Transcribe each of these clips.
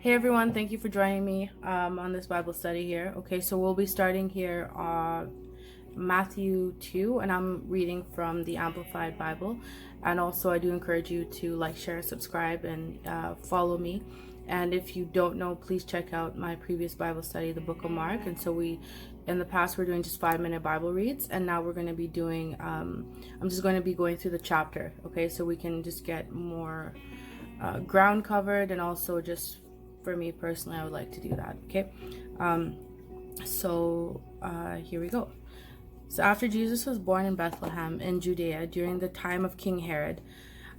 Hey everyone, thank you for joining me on this Bible study here. Okay, so we'll be starting here Matthew 2, and I'm reading from the Amplified Bible. And also, I do encourage you to like, share, subscribe, and follow me. And if you don't know, please check out my previous Bible study, the Book of Mark. And so in the past, we're doing just 5-minute Bible reads, and now we're going to be doing, I'm just going to be going through the chapter, okay, so we can just get more ground covered, and also just for me personally, I would like to do that, okay? Here we go. So after Jesus was born in Bethlehem in Judea during the time of King Herod,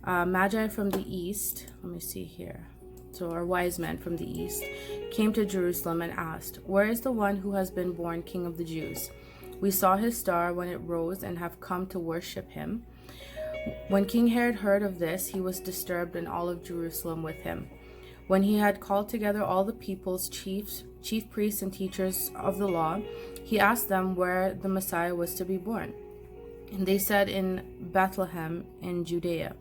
Magi from the east, let me see here, so our wise men from the east, came to Jerusalem and asked, "Where is the one who has been born King of the Jews? We saw his star when it rose and have come to worship him." When King Herod heard of this, he was disturbed, and all of Jerusalem with him. When he had called together all the people's chief priests and teachers of the law, he asked them where the Messiah was to be born. And they said, "In Bethlehem in Judea."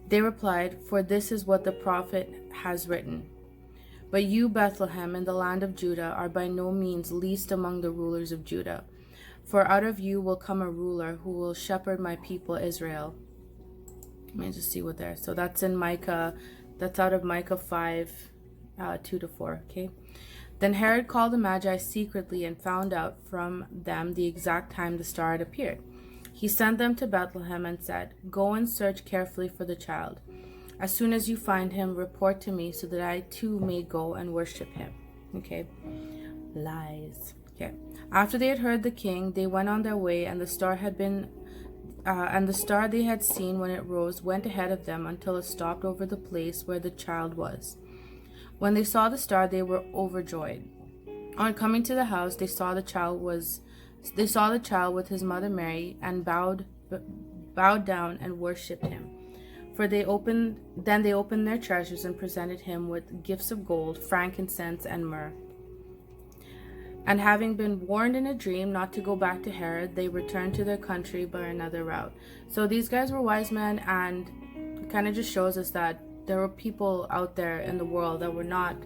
They replied, "For this is what the prophet has written. But you, Bethlehem, in the land of Judah, are by no means least among the rulers of Judah. For out of you will come a ruler who will shepherd my people Israel." Let me just see what there. So that's in Micah. That's out of Micah 5, 2-4. Okay. Then Herod called the Magi secretly and found out from them the exact time the star had appeared. He sent them to Bethlehem and said, "Go and search carefully for the child. As soon as you find him, report to me so that I too may go and worship him." Okay. Lies. Okay. After they had heard the king, they went on their way, and the star they had seen when it rose went ahead of them until it stopped over the place where the child was. When they saw the star, they were overjoyed. On coming to the house, they saw the child with his mother Mary, and bowed down and worshipped him. Then they opened their treasures and presented him with gifts of gold, frankincense, and myrrh. And having been warned in a dream not to go back to Herod, they returned to their country by another route. So these guys were wise men, and it kind of just shows us that there were people out there in the world that were not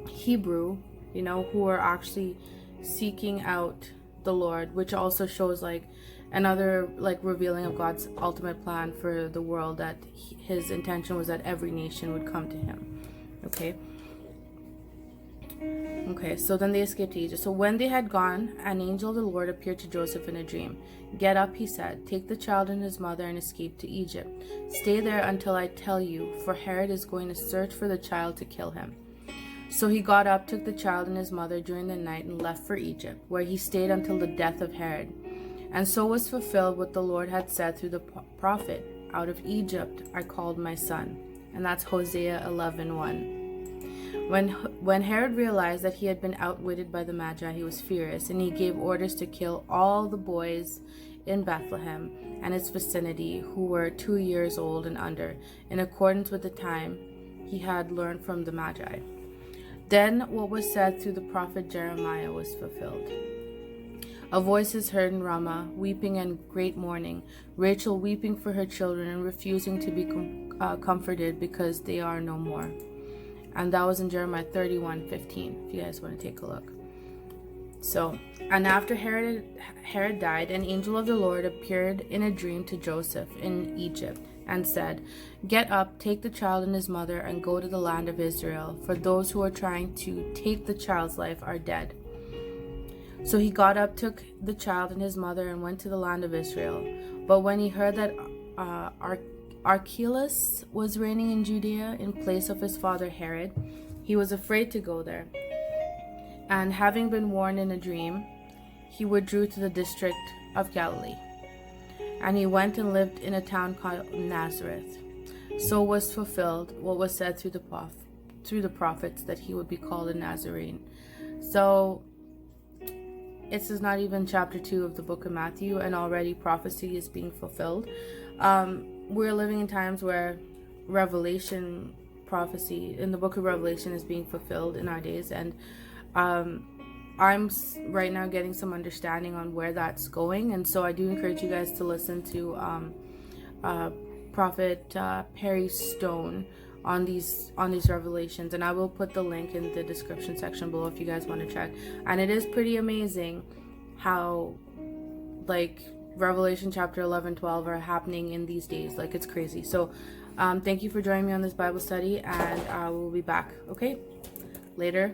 Hebrew, who were actually seeking out the Lord, which also shows another revealing of God's ultimate plan for the world, that his intention was that every nation would come to him. Okay, so then they escaped to Egypt. So when they had gone, an angel of the Lord appeared to Joseph in a dream. "Get up," he said, "take the child and his mother and escape to Egypt. Stay there until I tell you, for Herod is going to search for the child to kill him." So he got up, took the child and his mother during the night, and left for Egypt, where he stayed until the death of Herod. And so was fulfilled what the Lord had said through the prophet, "Out of Egypt I called my son." And that's Hosea 11:1. When Herod realized that he had been outwitted by the Magi, he was furious, and he gave orders to kill all the boys in Bethlehem and its vicinity who were 2 years old and under, in accordance with the time he had learned from the Magi. Then what was said through the prophet Jeremiah was fulfilled. "A voice is heard in Ramah, weeping and great mourning, Rachel weeping for her children and refusing to be comforted because they are no more." And that was in Jeremiah 31:15, if you guys want to take a look. So, and after Herod died, an angel of the Lord appeared in a dream to Joseph in Egypt and said, "Get up, take the child and his mother, and go to the land of Israel, for those who are trying to take the child's life are dead." So he got up, took the child and his mother, and went to the land of Israel. But when he heard that Archelaus was reigning in Judea in place of his father Herod, he was afraid to go there. And having been warned in a dream, he withdrew to the district of Galilee. And he went and lived in a town called Nazareth. So was fulfilled what was said through the prophets, that he would be called a Nazarene. So this is not even chapter 2 of the book of Matthew, and already prophecy is being fulfilled. We're living in times where Revelation prophecy in the book of Revelation is being fulfilled in our days, and I'm right now getting some understanding on where that's going. And so I do encourage you guys to listen to Prophet Perry Stone on these revelations, and I will put the link in the description section below if you guys want to check. And it is pretty amazing how like Revelation chapter 11, 12 are happening in these days. Like, it's crazy. So thank you for joining me on this Bible study, and I will be back. Okay, later.